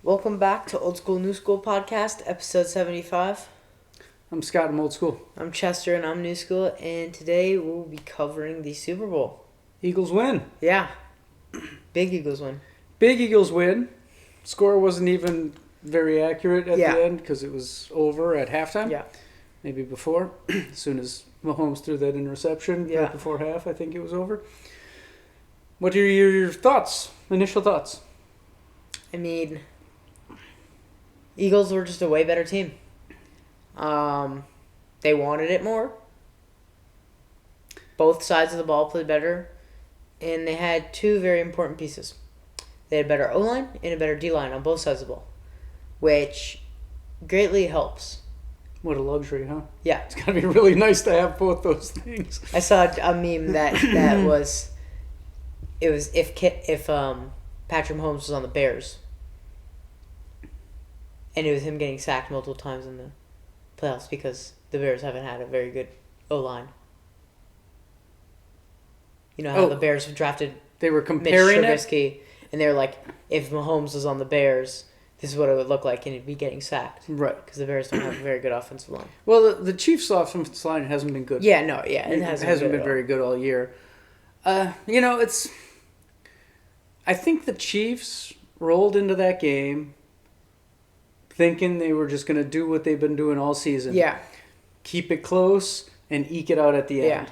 Welcome back to Old School New School Podcast, episode 75. I'm Scott, I'm old school. I'm Chester and I'm New School, and today we'll be covering the Super Bowl. Eagles win. Yeah. Big Eagles win. Big Eagles win. Score wasn't even very accurate at the end because it was over at halftime. Yeah. Maybe before. As soon as Mahomes threw that interception right before half, I think it was over. What are your thoughts? Initial thoughts? I mean, Eagles were just a way better team. They wanted it more. Both sides of the ball played better. And they had two very important pieces. They had a better O-line and a better D-line on both sides of the ball, which greatly helps. What a luxury, huh? Yeah. It's got to be really nice to have both those things. I saw a meme that was, it was if Patrick Mahomes was on the Bears, and it was him getting sacked multiple times in the playoffs because the Bears haven't had a very good O-line. You know how the Bears have drafted they were comparing Mitch Trubisky, and they were like, if Mahomes was on the Bears, this is what it would look like, and he'd be getting sacked. Right. Because the Bears don't have a very good offensive line. Well, the Chiefs' offensive line hasn't been good. Yeah, no, yeah. It hasn't been very good all year. I think the Chiefs rolled into that game thinking they were just going to do what they've been doing all season. Yeah. Keep it close and eke it out at the end. Yeah.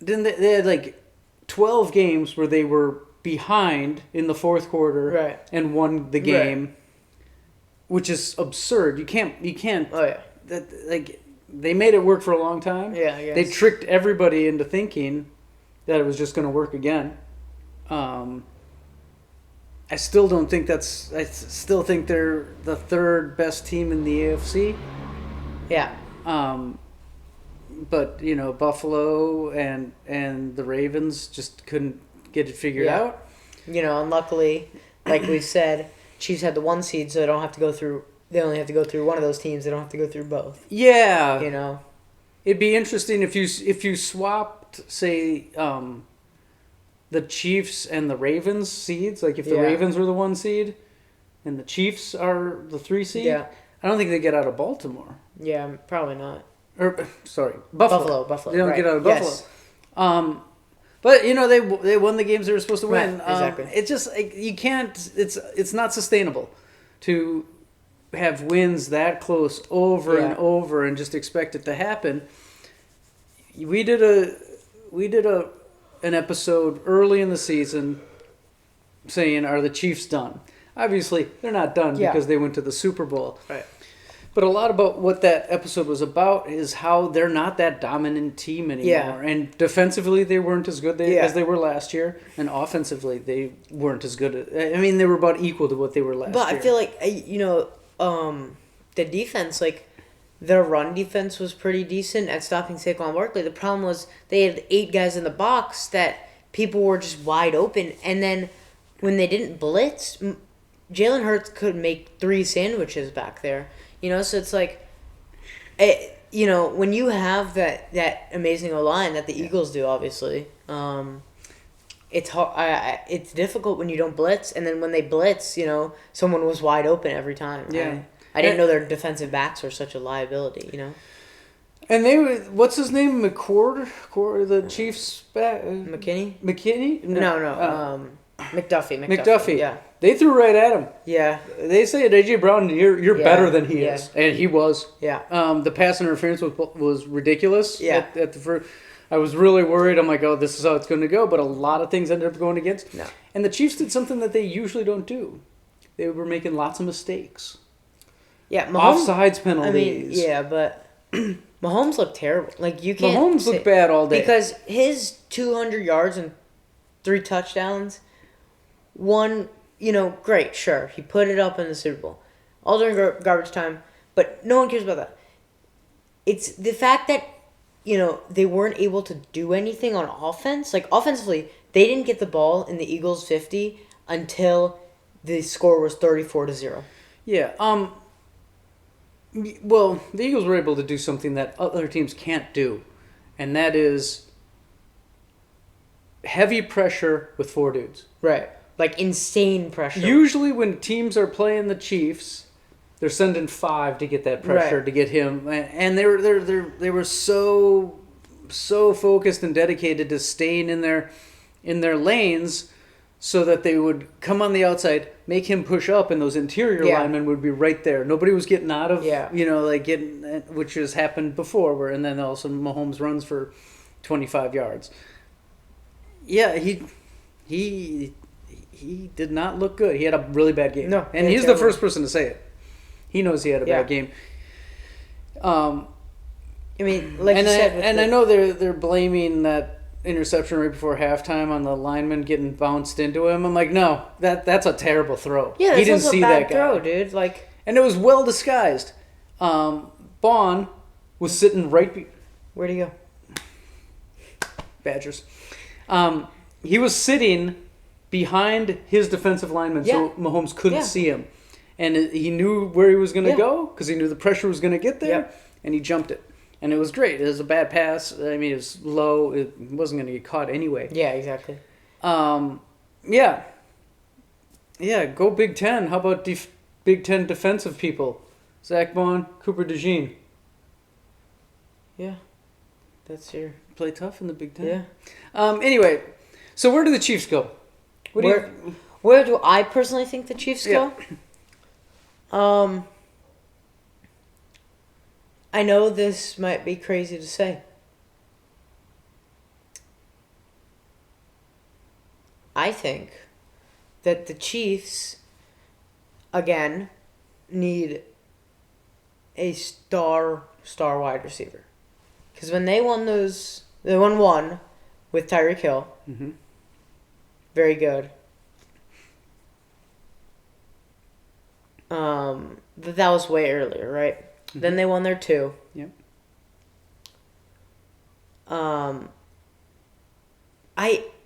Then they had like 12 games where they were behind in the fourth quarter and won the game, which is absurd. You can't. Oh yeah. They made it work for a long time. Yeah, I guess. They tricked everybody into thinking that it was just going to work again. I still don't think that's. I still think they're the third best team in the AFC. Yeah. But Buffalo and the Ravens just couldn't get it figured out. And luckily, like we said, Chiefs had the 1 seed, so they don't have to go through. They only have to go through one of those teams. They don't have to go through both. Yeah. It'd be interesting if you swapped, say, the Chiefs and the Ravens seeds. Like if the Ravens were the 1 seed, and the Chiefs are the 3 seed. Yeah. I don't think they get out of Baltimore. Yeah, probably not. Or sorry, Buffalo. Buffalo. They don't get out of Buffalo. But they won the games they were supposed to win. Right, exactly. It's just you can't. It's not sustainable to have wins that close over and over and just expect it to happen. We did an episode early in the season saying, "Are the Chiefs done?" Obviously, they're not done because they went to the Super Bowl. Right. But a lot about what that episode was about is how they're not that dominant team anymore. Yeah. And defensively, they weren't as good as they were last year. And offensively, they weren't as good. I mean, they were about equal to what they were last year. But I feel like, the defense, like, their run defense was pretty decent at stopping Saquonbarkley. The problem was they had 8 guys in the box that people were just wide open. And then when they didn't blitz, Jalenhurts could make 3 sandwiches back there. So it's like, when you have that amazing O-line that the Eagles do, obviously, it's hard. It's difficult when you don't blitz, and then when they blitz, someone was wide open every time. Yeah, I didn't know their defensive backs were such a liability. And they were, what's his name, McCord, the Chiefs back, McKinney? No. McDuffie. Yeah. They threw right at him. Yeah. They say, A.J. Brown, you're better than he is. And he was. Yeah. The pass interference was ridiculous. Yeah. At the first, I was really worried. I'm like, oh, this is how it's going to go. But a lot of things ended up going against. No. And the Chiefs did something that they usually don't do. They were making lots of mistakes. Yeah. Mahomes, offsides penalties. but Mahomes looked terrible. Like, you can't. Mahomes looked bad all day. Because his 200 yards and 3 touchdowns, one, great, sure. He put it up in the Super Bowl. All during garbage time, but no one cares about that. It's the fact that, they weren't able to do anything on offense. Like, offensively, they didn't get the ball in the Eagles' 50 until the score was 34-0. Yeah. Well, the Eagles were able to do something that other teams can't do, and that is heavy pressure with 4 dudes. Right. like insane pressure. Usually when teams are playing the Chiefs, they're sending 5 to get that pressure, to get him, and they were so focused and dedicated to staying in their lanes, so that they would come on the outside, make him push up, and those interior linemen would be right there. Nobody was getting out of, which has happened before, and then all of a sudden Mahomes runs for 25 yards. Yeah, he did not look good. He had a really bad game. No, and he's the first person to say it. He knows he had a bad game. I mean, like you said, I know they're blaming that interception right before halftime on the lineman getting bounced into him. I'm like, no, that's a terrible throw. Yeah, he didn't see that guy. Throw, dude. Like, and it was well disguised. Bond was sitting right. Where'd he go? Badgers. He was sitting behind his defensive lineman, so Mahomes couldn't see him, and he knew where he was going to go because he knew the pressure was going to get there, and he jumped it. And it was great. It was a bad pass. I mean, it was low. It wasn't going to get caught anyway. Yeah, exactly. Yeah, go Big Ten. How about Big Ten defensive people? Zach Bond, Cooper DeJean. Yeah, that's your... Play tough in the Big Ten. Yeah. Anyway, so where do the Chiefs go? Where do I personally think the Chiefs go? I know this might be crazy to say. I think that the Chiefs, again, need a star wide receiver. Because when they won they won one with Tyreek Hill. Mm-hmm. Very good. That was way earlier, right? Mm-hmm. Then they won their 2. Yep.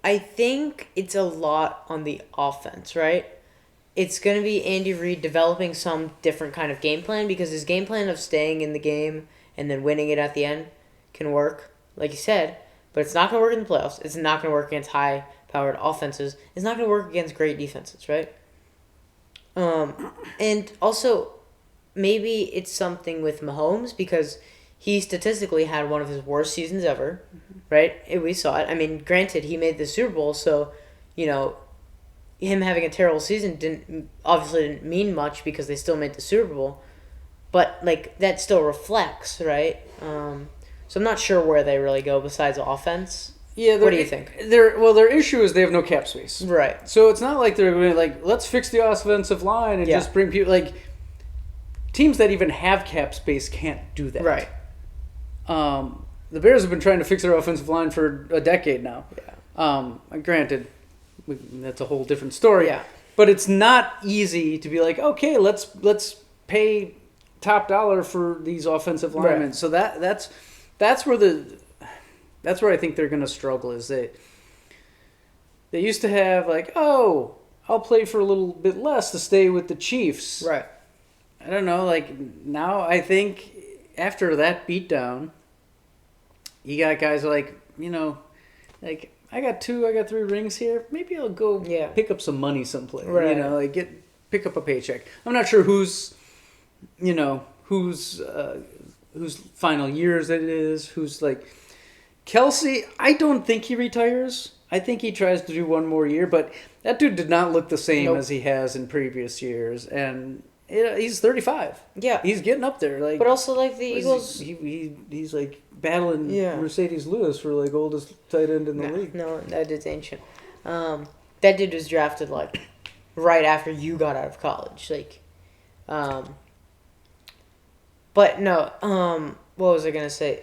I think it's a lot on the offense, right? It's going to be Andy Reid developing some different kind of game plan, because his game plan of staying in the game and then winning it at the end can work, like you said, but it's not going to work in the playoffs. It's not going to work against high-powered offenses. It's not going to work against great defenses, right? And also, maybe it's something with Mahomes, because he statistically had one of his worst seasons ever, right? We saw it. I mean, granted, he made the Super Bowl, so, him having a terrible season obviously didn't mean much because they still made the Super Bowl. But, that still reflects, right? So I'm not sure where they really go besides offense. Yeah, what do you think? Their issue is they have no cap space. Right. So it's not like they're going to, let's fix the offensive line and just bring people, teams that even have cap space can't do that. Right. The Bears have been trying to fix their offensive line for a decade now. Yeah. Granted, that's a whole different story. Yeah. But it's not easy to be like, okay, let's pay top dollar for these offensive linemen. Right. So that's where I think they're going to struggle. Is they used to have I'll play for a little bit less to stay with the Chiefs. Right. I don't know. Now I think after that beatdown, you got guys I got 3 rings here. Maybe I'll go pick up some money someplace. Right. Pick up a paycheck. I'm not sure whose final years it is. Who's Kelce. I don't think he retires. I think he tries to do one more year, but that dude did not look the same as he has in previous years, and he's 35. Yeah, he's getting up there. But also the Eagles, he's battling Mercedes Lewis for oldest tight end in the league. No, that dude's ancient. That dude was drafted right after you got out of college. But no. What was I gonna say?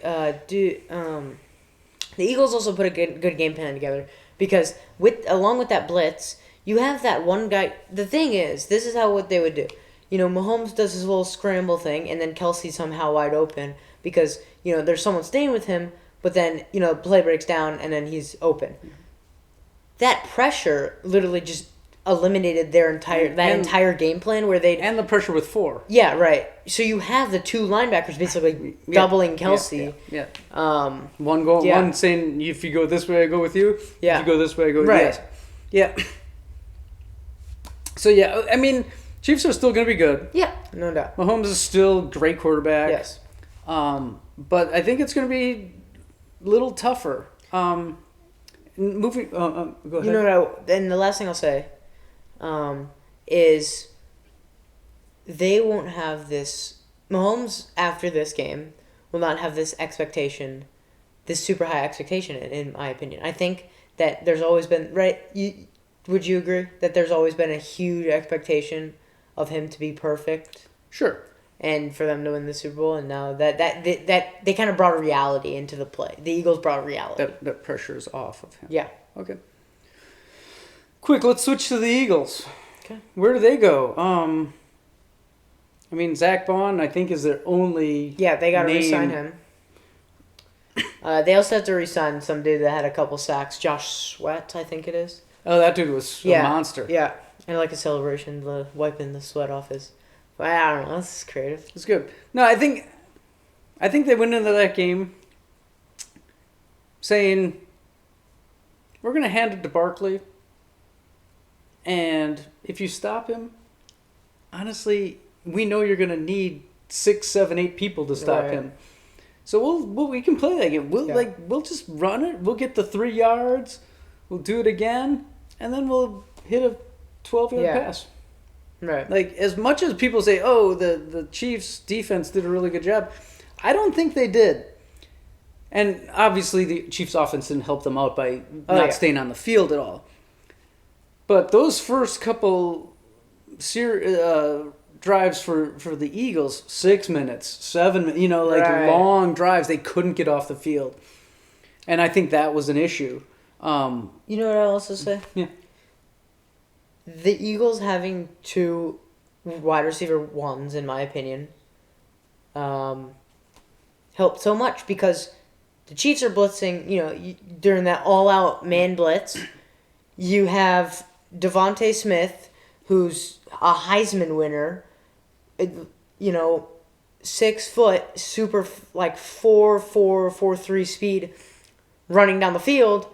The Eagles also put a good game plan together, because along with that blitz, you have that one guy. The thing is, this is what they would do. Mahomes does his little scramble thing, and then Kelce's somehow wide open because there's someone staying with him. But then play breaks down, and then he's open. That pressure literally just eliminated their entire game plan where they and the pressure with 4. Yeah, right. So you have the 2 linebackers basically doubling Kelce. Yeah. One saying, if you go this way, I go with you. Yeah. If you go this way, I go with you. Right. Yeah. So yeah, I mean, Chiefs are still going to be good. Yeah, no doubt. Mahomes is still a great quarterback. Yes. But I think it's going to be a little tougher. Moving, go ahead. You know what? And the last thing I'll say is they won't have this. Mahomes after this game will not have this expectation, this super high expectation. In my opinion, I think that there's always been would you agree that there's always been a huge expectation of him to be perfect? Sure. And for them to win the Super Bowl, and now that they kind of brought a reality into the play. The Eagles brought a reality. That pressure is off of him. Yeah. Okay. Quick, let's switch to the Eagles. Okay. Where do they go? I mean, Zach Bond, I think, is their only. Yeah, they got to name. re-sign him. They also have to re-sign some dude that had a couple sacks. Josh Sweat, I think it is. Oh, that dude was a monster. Yeah, and like a celebration, wiping the sweat off his. I don't know. That's creative. It's good. No, I think they went into that game saying we're going to hand it to Barkley, and if you stop him, honestly, we know you're going to need 6, 7, 8 people to stop him. So we can play that game. We'll just run it. We'll get the 3 yards. We'll do it again, and then we'll hit a 12-yard pass. Right. Like, as much as people say, oh, the Chiefs' defense did a really good job, I don't think they did. And obviously the Chiefs' offense didn't help them out by not staying on the field at all. But those first couple drives for the Eagles, 6 minutes, 7 minutes, long drives, they couldn't get off the field. And I think that was an issue. You know what I'll also say? Yeah. The Eagles having 2 wide receiver ones, in my opinion, helped so much because the Chiefs are blitzing, during that all-out man blitz. You have Devontae Smith, who's a Heisman winner, 6 foot, super, 4.4, 4.3 speed, running down the field,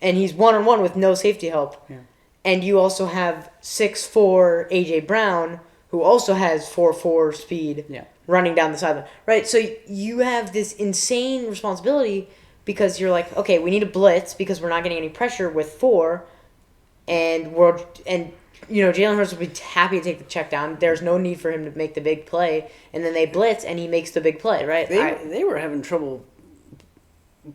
and he's one-on-one with no safety help. Yeah. And you also have 6'4" A.J. Brown, who also has 4.4 speed, running down the sideline. Right? So you have this insane responsibility because you're like, okay, we need a blitz because we're not getting any pressure with 4. And Jalen Hurts would be happy to take the check down. There's no need for him to make the big play. And then they blitz, and he makes the big play, right? They were having trouble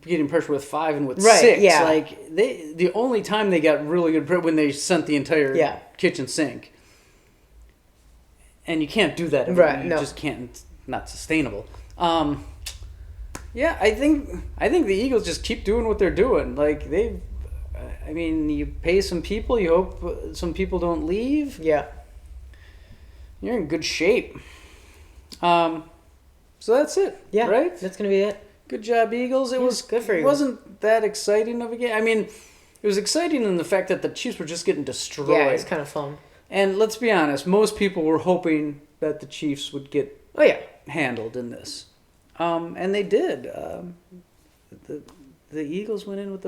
getting pressure with 5 and with 6. Yeah. Like, the only time they got really good when they sent the entire kitchen sink. And you can't do that every week. You just can't. It's not sustainable. I think the Eagles just keep doing what they're doing. Like, you pay some people, you hope some people don't leave. Yeah. You're in good shape. So that's it. Yeah. Right? That's going to be it. Good job, Eagles. It was good for you. It wasn't that exciting of a game. I mean, it was exciting in the fact that the Chiefs were just getting destroyed. Yeah, it's kind of fun. And let's be honest, most people were hoping that the Chiefs would get handled in this. And they did. The Eagles went in with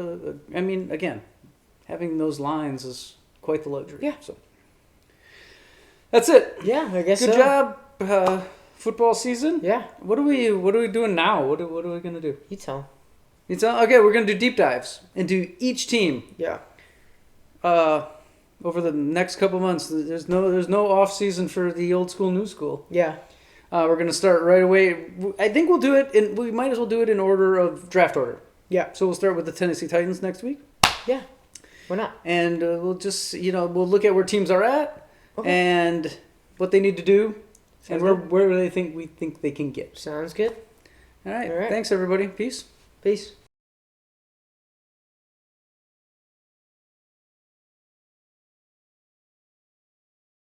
again, having those lines is quite the luxury. Yeah. So that's it. Yeah, I guess Good job. Football season? Yeah. What are we doing now? What are we gonna do? You tell. Okay, we're gonna do deep dives into each team. Yeah. Over the next couple months. There's no off season for the old school, new school. Yeah. We're gonna start right away. I think we'll do it we might as well do it in order of draft order. Yeah. So we'll start with the Tennessee Titans next week. Yeah. Why not? And we'll just we'll look at where teams are at and what they need to do. Sounds and where we think they can get. Sounds good. All right. Thanks, everybody. Peace. Peace.